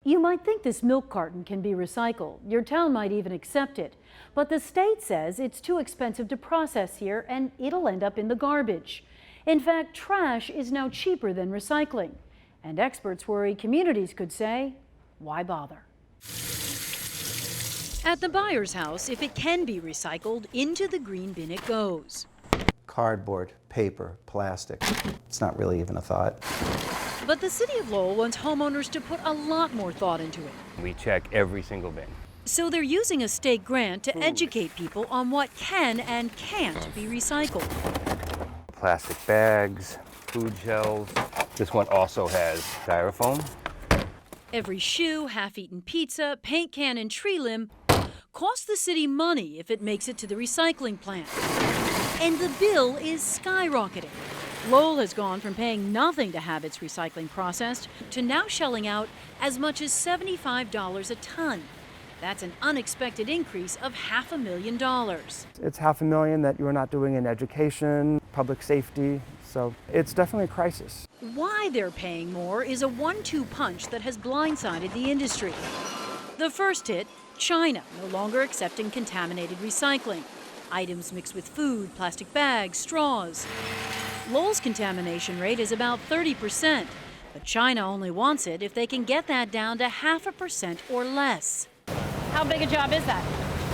You might think this milk carton can be recycled. Your town might even accept it. But the state says it's too expensive to process here and it'll end up in the garbage. In fact, trash is now cheaper than recycling. And experts worry communities could say, why bother? At the buyer's house, if it can be recycled, into the green bin it goes. Cardboard, paper, plastic. It's not really even a thought. But the city of Lowell wants homeowners to put a lot more thought into it. We check every single bin. So they're using a state grant to educate people on what can and can't be recycled. Plastic bags, food shells. This one also has styrofoam. Every shoe, half-eaten pizza, paint can, and tree limb costs the city money if it makes it to the recycling plant. And the bill is skyrocketing. Lowell has gone from paying nothing to have its recycling processed to now shelling out as much as $75 a ton. That's an unexpected increase of $500,000. It's $500,000 that you're not doing in education, public safety, so it's definitely a crisis. Why they're paying more is a 1-2 punch that has blindsided the industry. The first hit, China, no longer accepting contaminated recycling. Items mixed with food, plastic bags, straws. Lowell's contamination rate is about 30%, but China only wants it if they can get that down to 0.5% or less. How big a job is that?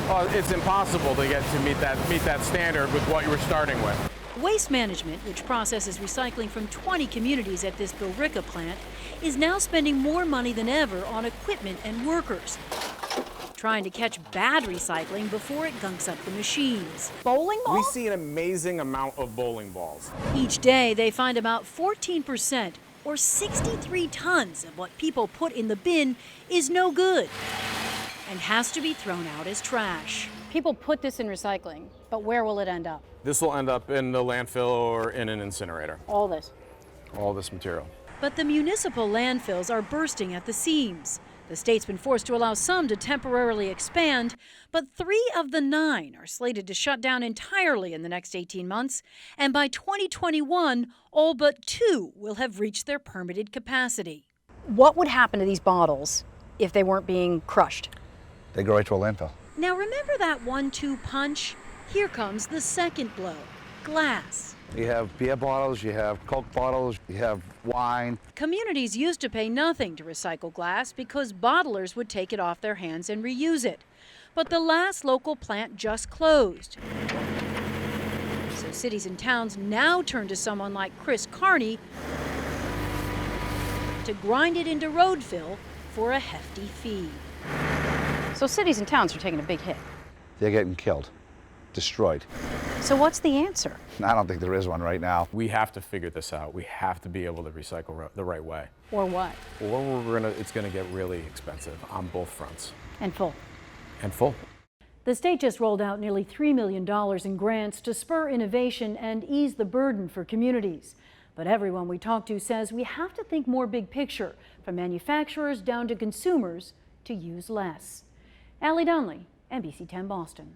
Well, it's impossible to meet that standard with what you were starting with. Waste Management, which processes recycling from 20 communities at this Billerica plant, is now spending more money than ever on equipment and workers, trying to catch bad recycling before it gunks up the machines. Bowling balls? We see an amazing amount of bowling balls. Each day, they find about 14%, or 63 tons of what people put in the bin is no good and has to be thrown out as trash. People put this in recycling, but where will it end up? This will end up in the landfill or in an incinerator. All this. All this material. But the municipal landfills are bursting at the seams. The state's been forced to allow some to temporarily expand, but 3 of the 9 are slated to shut down entirely in the next 18 months. And by 2021, all but 2 will have reached their permitted capacity. What would happen to these bottles if they weren't being crushed? They go right to a landfill. Now remember that 1-2 punch? Here comes the second blow, glass. You have beer bottles, you have Coke bottles, you have wine. Communities used to pay nothing to recycle glass because bottlers would take it off their hands and reuse it. But the last local plant just closed. So cities and towns now turn to someone like Chris Carney to grind it into road fill for a hefty fee. So cities and towns are taking a big hit. They're getting killed, destroyed. So what's the answer? I don't think there is one right now. We have to figure this out. We have to be able to recycle the right way. Or what? Or it's going to get really expensive on both fronts. And full. And full. The state just rolled out nearly $3 million in grants to spur innovation and ease the burden for communities. But everyone we talk to says we have to think more big picture, from manufacturers down to consumers, to use less. Allie Donnelly, NBC 10 Boston.